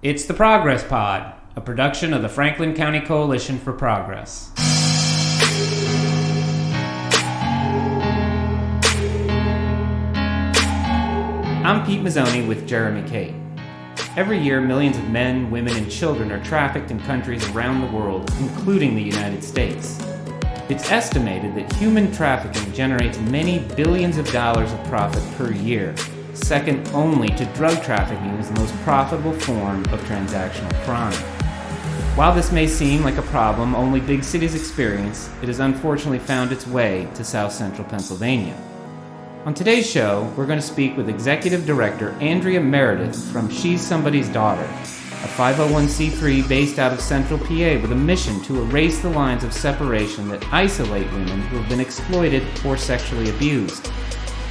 It's the Progress Pod, a production of the Franklin County Coalition for Progress. I'm Pete Mazzoni with Jeremy Kate. Every year, millions of men, women, and children are trafficked in countries around the world, including the United States. It's estimated that human trafficking generates many billions of dollars of profit per year, second only to drug trafficking as the most profitable form of transactional crime. While this may seem like a problem only big cities experience, it has unfortunately found its way to South Central Pennsylvania. On today's show, we're going to speak with Executive Director Andrea Meredith from She's Somebody's Daughter, a 501c3 based out of Central PA with a mission to erase the lines of separation that isolate women who have been exploited or sexually abused.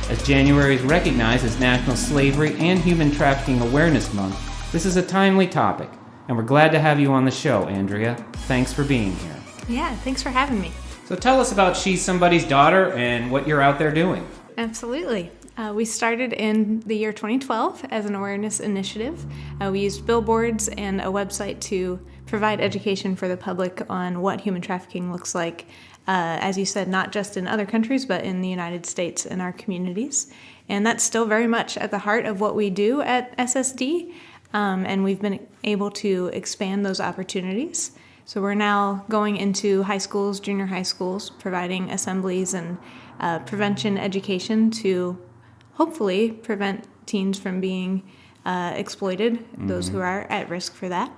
As January is recognized as National Slavery and Human Trafficking Awareness Month, this is a timely topic, and we're glad to have you on the show, Andrea. Thanks for being here. Yeah, thanks for having me. So tell us about She's Somebody's Daughter and what you're out there doing. Absolutely. We started in the year 2012 as an awareness initiative. We used billboards and a website to provide education for the public on what human trafficking looks like, as you said, not just in other countries, but in the United States and our communities. And that's still very much at the heart of what we do at SSD, and we've been able to expand those opportunities. So we're now going into high schools, junior high schools, providing assemblies and prevention education to hopefully prevent teens from being exploited, those who are at risk for that.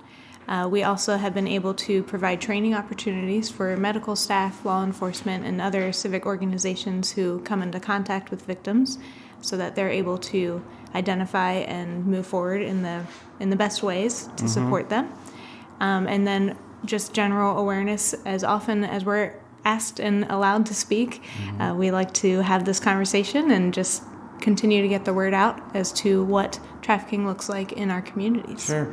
We also have been able to provide training opportunities for medical staff, law enforcement, and other civic organizations who come into contact with victims so that they're able to identify and move forward in the best ways to support them. And then just general awareness. As often as we're asked and allowed to speak, we like to have this conversation and just continue to get the word out as to what trafficking looks like in our communities. Sure.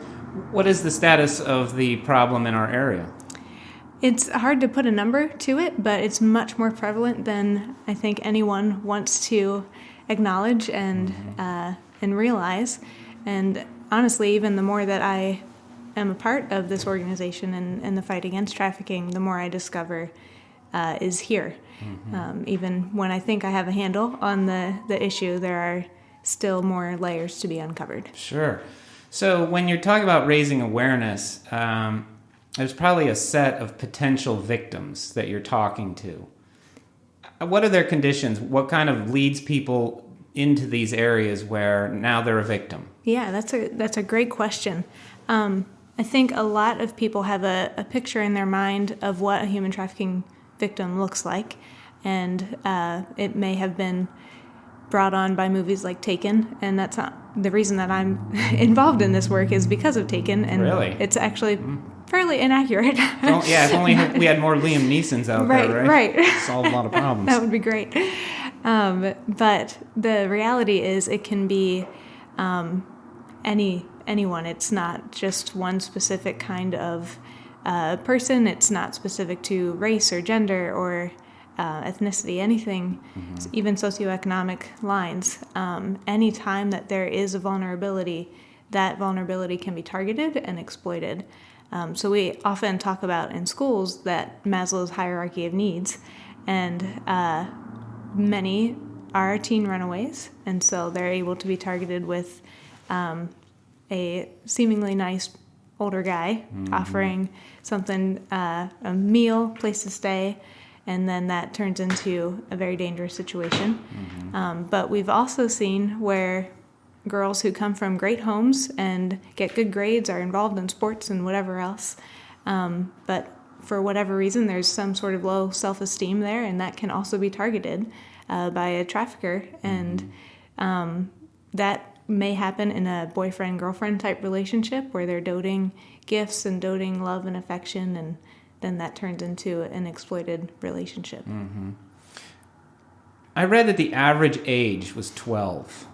What is the status of the problem in our area? It's hard to put a number to it, but it's much more prevalent than I think anyone wants to acknowledge and realize. And honestly, even the more that I am a part of this organization and the fight against trafficking, the more I discover is here. Even when I think I have a handle on the issue, there are still more layers to be uncovered. Sure. So when you're talking about raising awareness, there's probably a set of potential victims that you're talking to. What are their conditions? What kind of leads people into these areas where now they're a victim? Yeah, that's a great question. I think a lot of people have a picture in their mind of what a human trafficking victim looks like, and it may have been brought on by movies like Taken, and that's not the reason that I'm involved in this work is because of Taken, and really? It's actually fairly inaccurate. Well, yeah, if only we had more Liam Neesons out there, right? Right. Solve a lot of problems. That would be great. But the reality is it can be anyone. It's not just one specific kind of person. It's not specific to race or gender or ethnicity, anything, even socioeconomic lines. Any time that there is a vulnerability, that vulnerability can be targeted and exploited. So we often talk about in schools that Maslow's hierarchy of needs, and many are teen runaways, and so they're able to be targeted with a seemingly nice older guy offering something, a meal, place to stay, and then that turns into a very dangerous situation. But we've also seen where girls who come from great homes and get good grades are involved in sports and whatever else, but for whatever reason there's some sort of low self-esteem there, and that can also be targeted by a trafficker, and that may happen in a boyfriend-girlfriend type relationship where they're doting gifts and doting love and affection, and then that turns into an exploited relationship. I read that the average age was 12.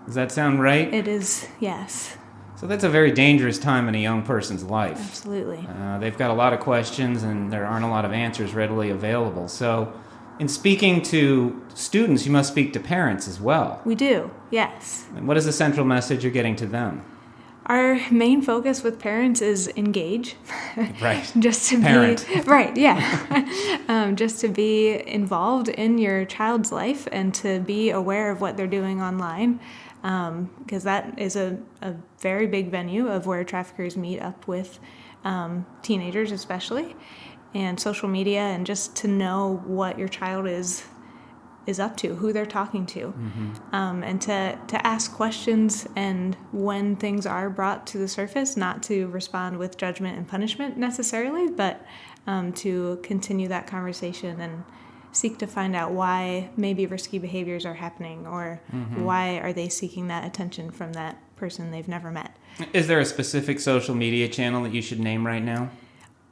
Does that sound right? It is, yes. So that's a very dangerous time in a young person's life. Absolutely. They've got a lot of questions, and there aren't a lot of answers readily available. So in speaking to students, you must speak to parents as well. We do, yes. And what is the central message you're getting to them? Our main focus with parents is engage. Right. Just to Parent. be right, yeah. Just to be involved in your child's life and to be aware of what they're doing online, because that is a very big venue of where traffickers meet up with teenagers, especially, and social media, and just to know what your child is up to, who they're talking to, and to ask questions, and when things are brought to the surface, not to respond with judgment and punishment necessarily, but to continue that conversation and seek to find out why maybe risky behaviors are happening, or why are they seeking that attention from that person they've never met. Is there a specific social media channel that you should name right now?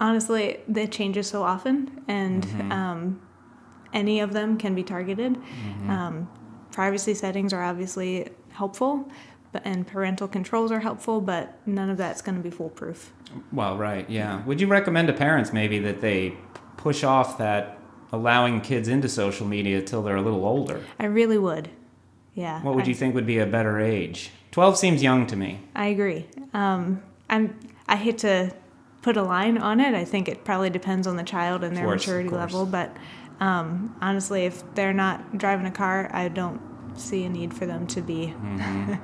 Honestly, that changes so often, and any of them can be targeted. Privacy settings are obviously helpful, and parental controls are helpful, but none of that's going to be foolproof. Well, right, yeah. Would you recommend to parents maybe that they push off that allowing kids into social media till they're a little older? I really would, yeah. What would you think would be a better age? 12 seems young to me. I agree. I hate to put a line on it. I think it probably depends on the child and their maturity level, but honestly, if they're not driving a car, I don't see a need for them to be on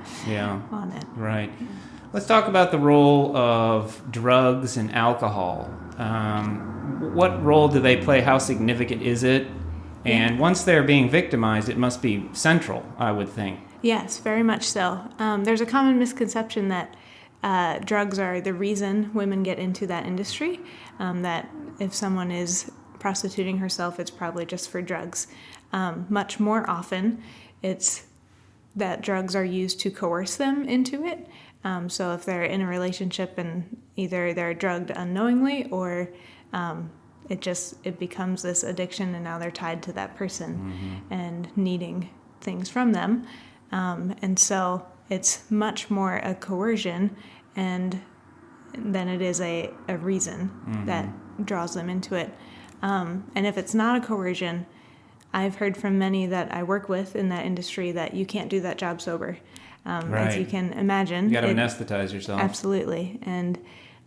it. Right. Let's talk about the role of drugs and alcohol. What role do they play? How significant is it? And once they're being victimized, it must be central, I would think. Yes, very much so. There's a common misconception that drugs are the reason women get into that industry, that if someone is prostituting herself, it's probably just for drugs. Much more often, it's that drugs are used to coerce them into it. So if they're in a relationship and either they're drugged unknowingly, or it becomes this addiction, and now they're tied to that person and needing things from them. And so it's much more a coercion than it is a reason that draws them into it. And if it's not a coercion, I've heard from many that I work with in that industry that you can't do that job sober. As you can imagine. You got to anesthetize yourself. Absolutely. And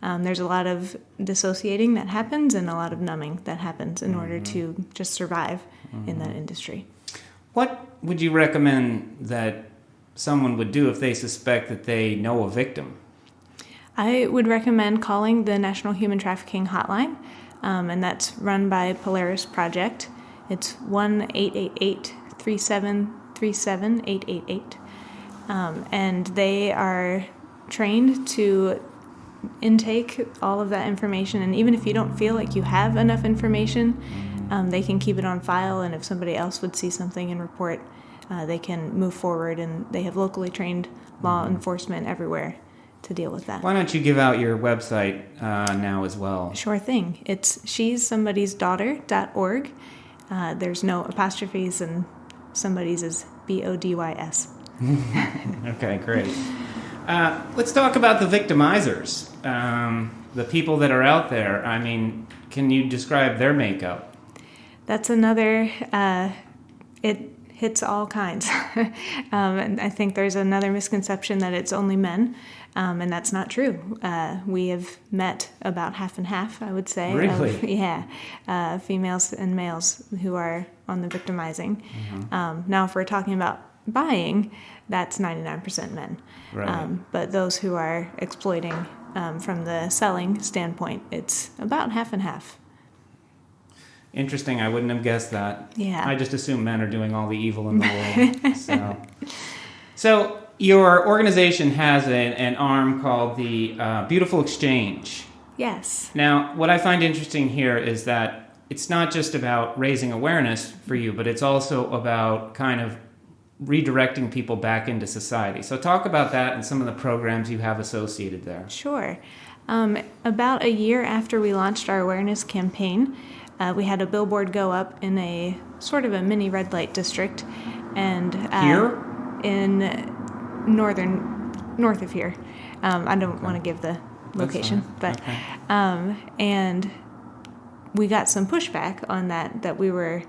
there's a lot of dissociating that happens and a lot of numbing that happens in order to just survive in that industry. What would you recommend that someone would do if they suspect that they know a victim? I would recommend calling the National Human Trafficking Hotline, and that's run by Polaris Project. It's 1-888-3737-888. And they are trained to intake all of that information, and even if you don't feel like you have enough information, they can keep it on file, and if somebody else would see something and report, they can move forward, and they have locally trained law enforcement everywhere to deal with that. Why don't you give out your website now as well? Sure thing. It's she'ssomebodiesdaughter.org. There's no apostrophes, and somebody's is BODYS. Okay, great. Let's talk about the victimizers, the people that are out there. I mean, can you describe their makeup? That's another, it hits all kinds. And I think there's another misconception that it's only men, and that's not true. We have met about half and half, I would say. Really? Females and males who are on the victimizing. Now, if we're talking about buying, that's 99% men. Right. But those who are exploiting from the selling standpoint, it's about half and half. Interesting. I wouldn't have guessed that. Yeah. I just assume men are doing all the evil in the world. So your organization has an arm called the Beautiful Exchange. Yes. Now, what I find interesting here is that it's not just about raising awareness for you, but it's also about kind of redirecting people back into society. So talk about that and some of the programs you have associated there. Sure. About a year after we launched our awareness campaign, we had a billboard go up in a sort of a mini red light district, and here in north of here. I don't want to give the location, but and we got some pushback on that we were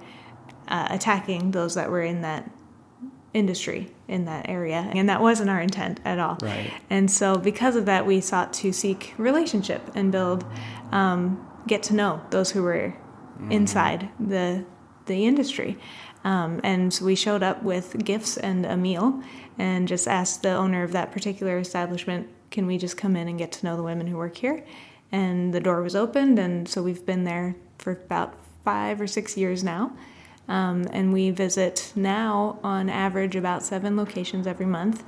attacking those that were in that industry, in that area. And that wasn't our intent at all. Right. And so because of that, we sought to seek relationship and build, get to know those who were inside the industry. And so we showed up with gifts and a meal and just asked the owner of that particular establishment, can we just come in and get to know the women who work here? And the door was opened, and so we've been there for about 5 or 6 years now. And we visit now, on average, about 7 locations every month,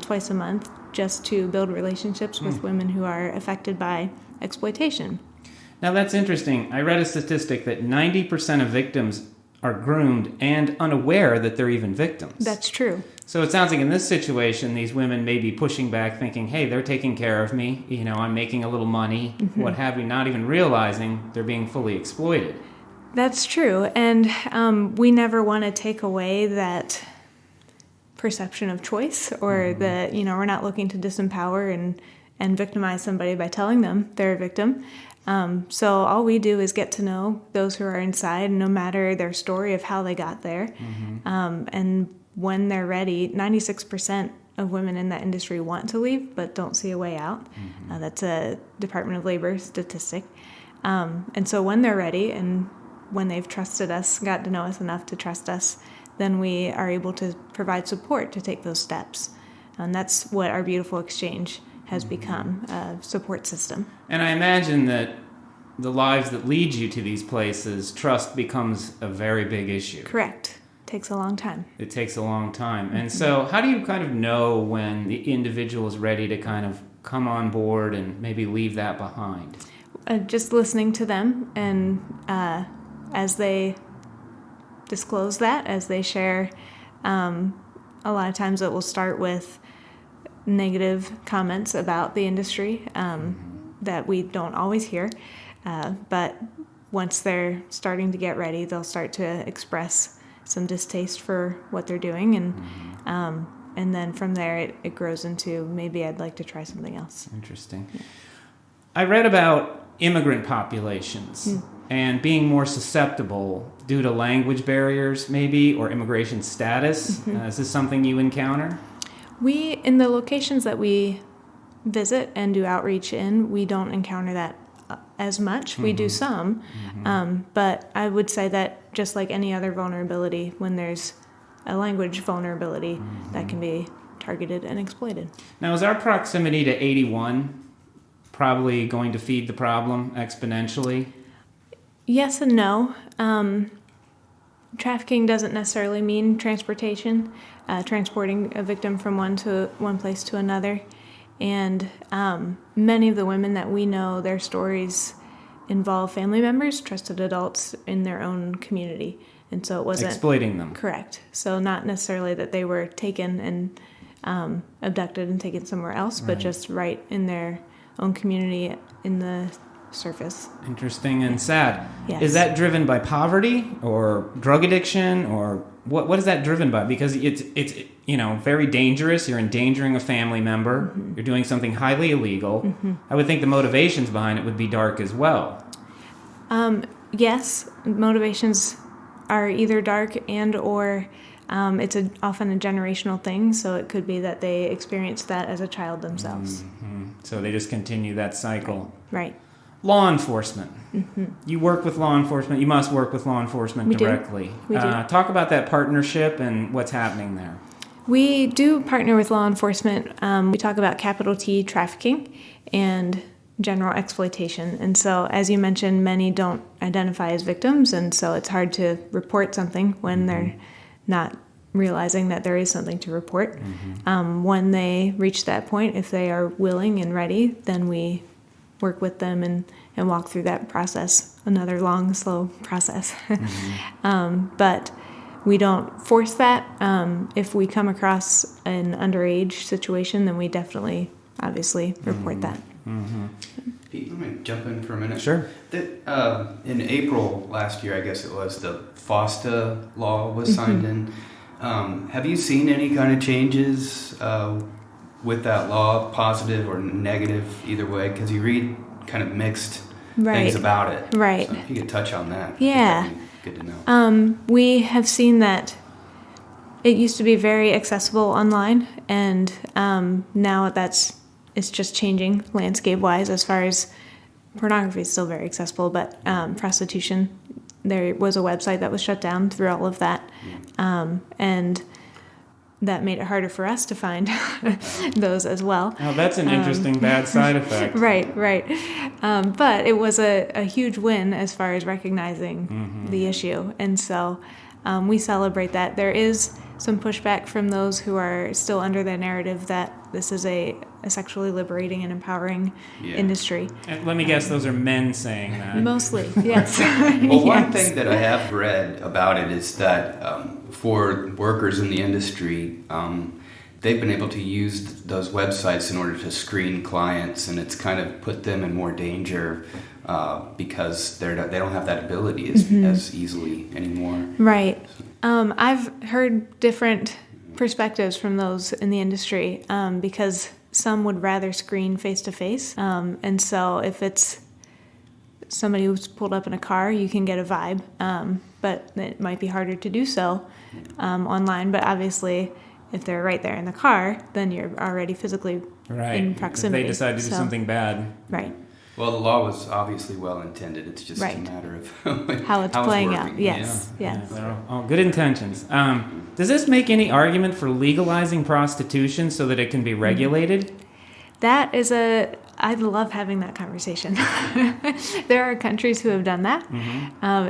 twice a month, just to build relationships with women who are affected by exploitation. Now that's interesting. I read a statistic that 90% of victims are groomed and unaware that they're even victims. That's true. So it sounds like in this situation, these women may be pushing back, thinking, hey, they're taking care of me, I'm making a little money, what have you, not even realizing they're being fully exploited. That's true. And we never want to take away that perception of choice, or that, we're not looking to disempower and victimize somebody by telling them they're a victim. So all we do is get to know those who are inside, no matter their story of how they got there. And when they're ready, 96% of women in that industry want to leave but don't see a way out. That's a Department of Labor statistic. And so when they're ready and when they've trusted us, got to know us enough to trust us, then we are able to provide support to take those steps. And that's what our beautiful exchange has become, a support system. And I imagine that the lives that lead you to these places, trust becomes a very big issue. Correct. Takes a long time. It takes a long time. And so how do you kind of know when the individual is ready to kind of come on board and maybe leave that behind? Just listening to them, and as they disclose that, as they share, a lot of times it will start with negative comments about the industry that we don't always hear. But once they're starting to get ready, they'll start to express some distaste for what they're doing. And then from there, it grows into, maybe I'd like to try something else. Interesting. Yeah. I read about immigrant populations and being more susceptible due to language barriers, maybe, or immigration status. Is this something you encounter? In the locations that we visit and do outreach in, we don't encounter that as much. We do some, but I would say that just like any other vulnerability, when there's a language vulnerability, that can be targeted and exploited. Now, is our proximity to 81 probably going to feed the problem exponentially? Yes and no. Trafficking doesn't necessarily mean transportation, transporting a victim from one place to another. And many of the women that we know, their stories involve family members, trusted adults in their own community. And so it wasn't exploiting them. Correct. So not necessarily that they were taken and abducted and taken somewhere else, but just right in their own community in the surface. Interesting and sad. Yes. Is that driven by poverty or drug addiction, or what is that driven by? Because it's very dangerous. You're endangering a family member. You're doing something highly illegal. I would think the motivations behind it would be dark as well. Yes, motivations are either dark and or it's often a generational thing. So it could be that they experienced that as a child themselves. So they just continue that cycle. Right. Law enforcement. You work with law enforcement. You must work with law enforcement directly. We do. Talk about that partnership and what's happening there. We do partner with law enforcement. We talk about capital T trafficking and general exploitation. And so, as you mentioned, many don't identify as victims, and so it's hard to report something when they're not realizing that there is something to report. When they reach that point, if they are willing and ready, then we work with them and walk through that process, another long, slow process. But we don't force that. If we come across an underage situation, then we definitely, obviously, report that. Pete, let me jump in for a minute. Sure. In April last year, I guess it was, the FOSTA law was signed in. Have you seen any kind of changes with that law, positive or negative, either way? Because you read kind of mixed things about it. Right. So if you could touch on that. Yeah. That'd be good to know. We have seen that It used to be very accessible online, and now it's just changing landscape-wise. As far as pornography is still very accessible, but prostitution, there was a website that was shut down through all of that, and that made it harder for us to find those as well. Oh, that's an interesting bad side effect. Right. But it was a huge win as far as recognizing the issue, and so we celebrate that. There is some pushback from those who are still under the narrative that this is a sexually liberating and empowering industry. And let me guess, those are men saying that. Mostly, yes. Well, one thing that I have read about it is that for workers in the industry, they've been able to use those websites in order to screen clients, and it's kind of put them in more danger because they don't have that ability as easily anymore. Right. I've heard different perspectives from those in the industry because some would rather screen face-to-face. And so if it's somebody who's pulled up in a car, you can get a vibe, but it might be harder to do so online. But obviously, if they're right there in the car, then you're already physically in proximity. If they decide to do something bad. Right. Well, the law was obviously well intended. It's just a matter of how it's playing working. out. Yes. Good intentions. Does this make any argument for legalizing prostitution so that it can be regulated? That is I love having that conversation. There are countries who have done that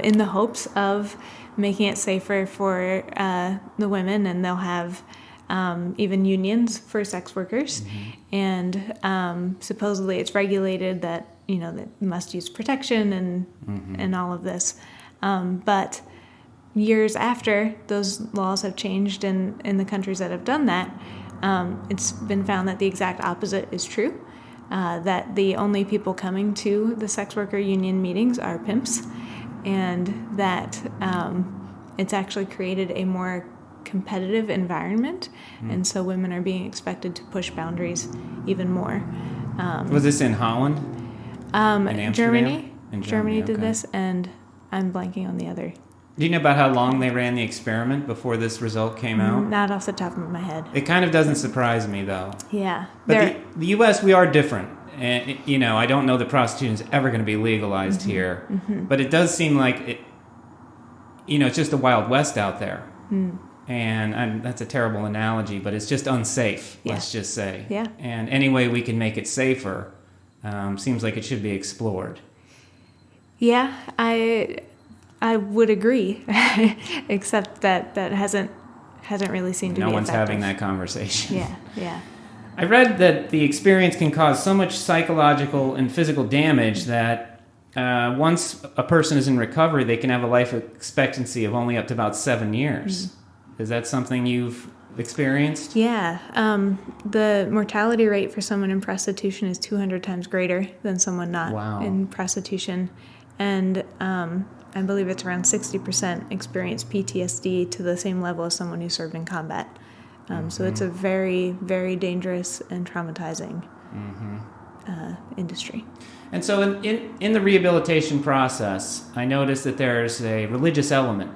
in the hopes of making it safer for the women, and they'll have even unions for sex workers, and supposedly it's regulated that that must use protection and all of this, but years after those laws have changed in the countries that have done that, it's been found that the exact opposite is true, that the only people coming to the sex worker union meetings are pimps, and that it's actually created a more competitive environment, and so women are being expected to push boundaries even more. Was this in Holland? In Amsterdam? Germany. In Germany did okay. this, and I'm blanking on the other. Do you know about how long they ran the experiment before this result came out? Not off the top of my head. It kind of doesn't surprise me, though. Yeah. But the U.S., we are different. And, I don't know that prostitution is ever going to be legalized here. But it does seem like, it's just the Wild West out there. And that's a terrible analogy, but it's just unsafe, let's just say. Yeah. And any way we can make it safer seems like it should be explored. Yeah, I would agree, except that hasn't really seemed to be No one's effective. having that conversation. Yeah. I read that the experience can cause so much psychological and physical damage that once a person is in recovery, they can have a life expectancy of only up to about 7 years. Is that something you've experienced? Yeah. The mortality rate for someone in prostitution is 200 times greater than someone not in prostitution. And I believe it's around 60% experience PTSD to the same level as someone who served in combat. So it's a very, very dangerous and traumatizing industry. And so in the rehabilitation process, I noticed that there's a religious element.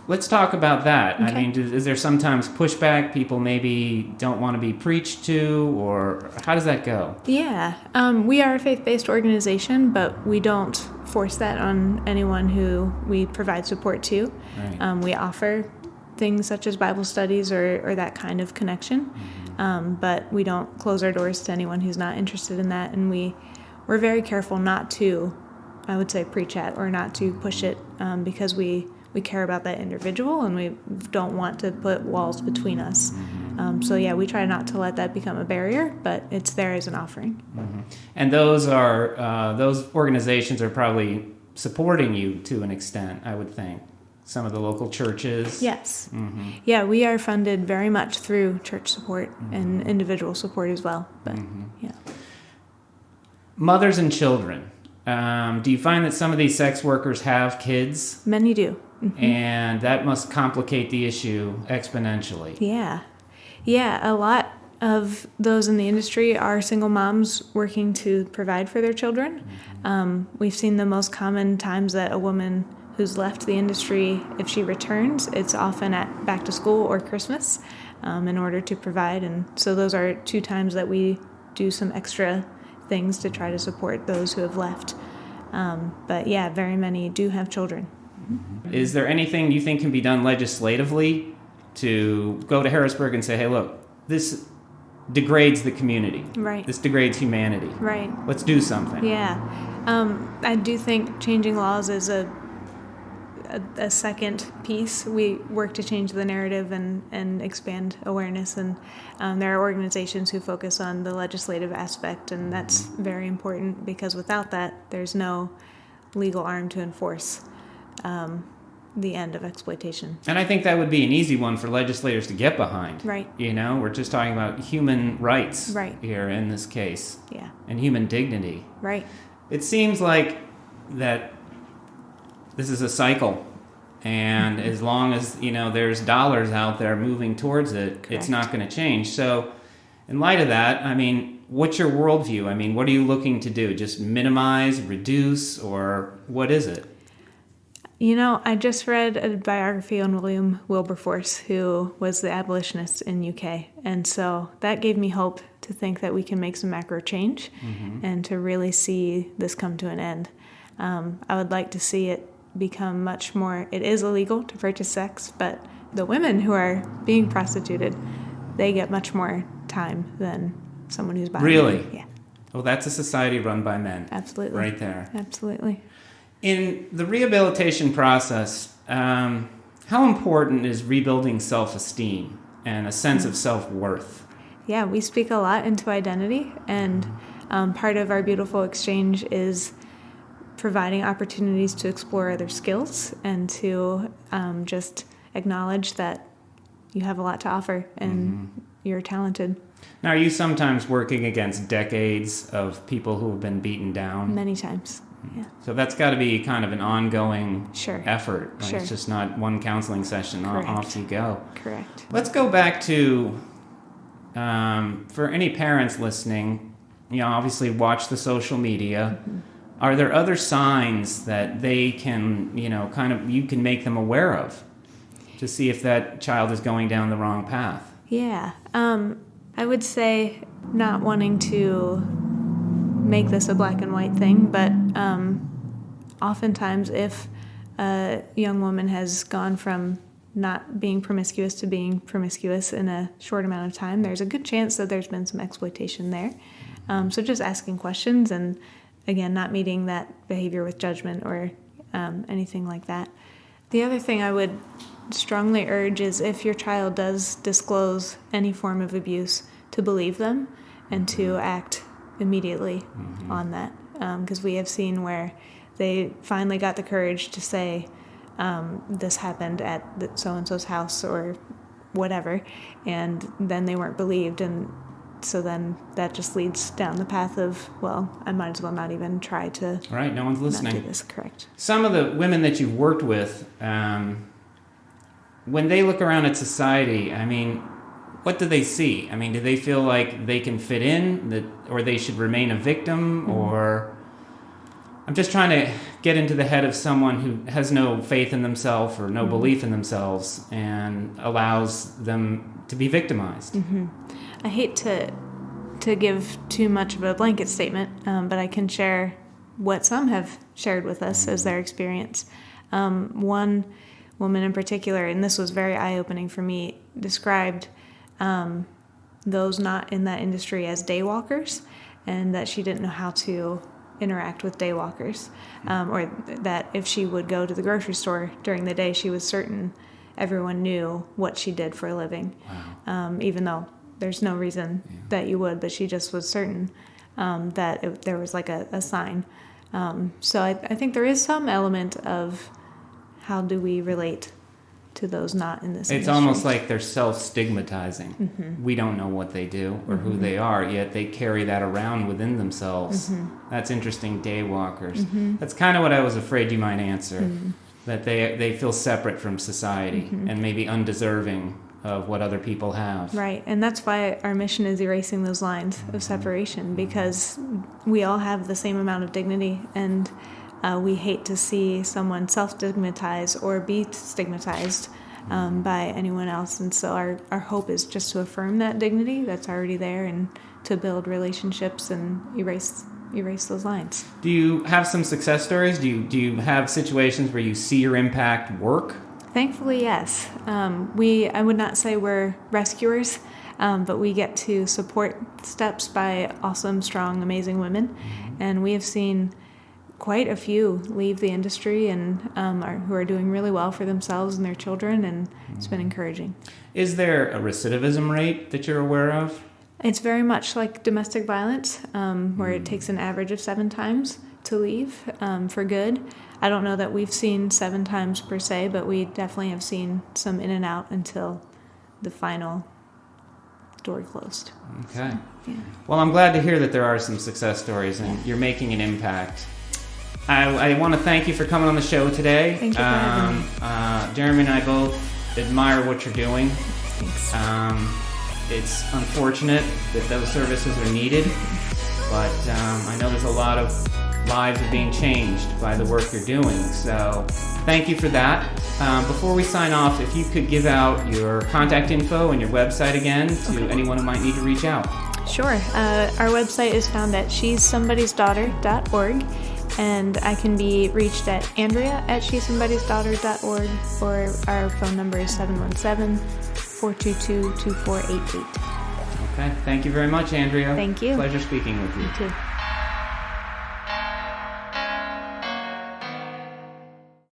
Let's talk about that. Okay. I mean, is there sometimes pushback? People maybe don't want to be preached to, or how does that go? Yeah. We are a faith-based organization, but we don't force that on anyone who we provide support to. Right. We offer things such as Bible studies or that kind of connection, but we don't close our doors to anyone who's not interested in that, and we're very careful not to, I would say, preach at or not to push it because we care about that individual, and we don't want to put walls between us. We try not to let that become a barrier, but it's there as an offering. And those organizations are probably supporting you to an extent, I would think. Some of the local churches. Yes. Yeah, we are funded very much through church support and individual support as well. But yeah. Mothers and children. Do you find that some of these sex workers have kids? Many do. And that must complicate the issue exponentially. Yeah, a lot of those in the industry are single moms working to provide for their children. We've seen the most common times that a woman who's left the industry, if she returns, it's often at back to school or Christmas in order to provide. And so those are 2 times that we do some extra things to try to support those who have left. But yeah, very many do have children. Is there anything you think can be done legislatively to go to Harrisburg and say, hey, look, this degrades the community. Right. This degrades humanity. Right. Let's do something. Yeah. I do think changing laws is a second piece. We work to change the narrative and expand awareness, and there are organizations who focus on the legislative aspect, and that's very important because without that, there's no legal arm to enforce the end of exploitation. And I think that would be an easy one for legislators to get behind. Right. You know, we're just talking about human rights Right. here in this case. Yeah. And human dignity. Right. It seems like that this is a cycle. And as long as, you know, there's dollars out there moving towards it, Correct. It's not going to change. So in light of that, I mean, what's your worldview? I mean, what are you looking to do? Just minimize, reduce, or what is it? You know, I just read a biography on William Wilberforce, who was the abolitionist in UK. And so that gave me hope to think that we can make some macro change and to really see this come to an end. I would like to see it become much more, it is illegal to purchase sex, but the women who are being prostituted, they get much more time than someone who's buying Really? them. Yeah, Well, that's a society run by men. absolutely. Right there. Absolutely. In the rehabilitation process, how important is rebuilding self-esteem and a sense of self-worth? Yeah, we speak a lot into identity, and part of our beautiful exchange is providing opportunities to explore other skills and to just acknowledge that you have a lot to offer and you're talented. Now, are you sometimes working against decades of people who have been beaten down? Many times. Yeah. So that's got to be kind of an ongoing Sure. effort. Like, Sure. It's just not one counseling session, Correct. off you go. Correct. Let's go back to, for any parents listening, you know, obviously watch the social media. Are there other signs that they can, you know, you can make them aware of to see if that child is going down the wrong path? Yeah. I would say not wanting to make this a black and white thing, but oftentimes if a young woman has gone from not being promiscuous to being promiscuous in a short amount of time, there's a good chance that there's been some exploitation there. So just asking questions and, again, not meeting that behavior with judgment or anything like that. The other thing I would strongly urge is if your child does disclose any form of abuse, to believe them and to act immediately on that. Because we have seen where they finally got the courage to say, this happened at so-and-so's house or whatever, and then they weren't believed, and so then that just leads down the path of, well, I might as well not even try to Right, no one's listening. not do this. Correct. Some of the women that you've worked with, when they look around at society, I mean, what do they see? I mean, do they feel like they can fit in, or they should remain a victim, or... I'm just trying to get into the head of someone who has no faith in themselves or no belief in themselves and allows them to be victimized. I hate to give too much of a blanket statement, but I can share what some have shared with us as their experience. One woman in particular, and this was very eye-opening for me, described those not in that industry as daywalkers, and that she didn't know how to interact with daywalkers, or that if she would go to the grocery store during the day, she was certain everyone knew what she did for a living. Wow. Even though there's no reason that you would, but she just was certain that there was like a sign. So I think there is some element of how do we relate to those not in this It's industry. almost like they're self-stigmatizing. We don't know what they do or who they are, yet they carry that around within themselves. That's interesting, daywalkers. That's kind of what I was afraid you might answer, that they feel separate from society and maybe undeserving of what other people have. Right, and that's why our mission is erasing those lines of separation, because we all have the same amount of dignity, and we hate to see someone self-stigmatize or be stigmatized by anyone else. And so our hope is just to affirm that dignity that's already there and to build relationships and erase those lines. Do you have some success stories? Do you have situations where you see your impact work? Thankfully, yes. I would not say we're rescuers, but we get to support steps by awesome, strong, amazing women. And we have seen quite a few leave the industry and who are doing really well for themselves and their children, and it's been encouraging. Is there a recidivism rate that you're aware of? It's very much like domestic violence, where it takes an average of 7 times to leave for good. I don't know that we've seen 7 times per se, but we definitely have seen some in and out until the final door closed. Okay. So, yeah. Well, I'm glad to hear that there are some success stories and you're making an impact. I want to thank you for coming on the show today. Thank you for having me. Jeremy and I both admire what you're doing. Thanks. It's unfortunate that those services are needed, but I know there's a lot of lives are being changed by the work you're doing. So thank you for that. Before we sign off, if you could give out your contact info and your website again to anyone who might need to reach out. Sure. Our website is found at shesomebodiesdaughter.org, and I can be reached at Andrea at shesomebodiesdaughter.org, or our phone number is 717-422-2488. Okay. Thank you very much, Andrea. Thank you. Pleasure speaking with you. You too.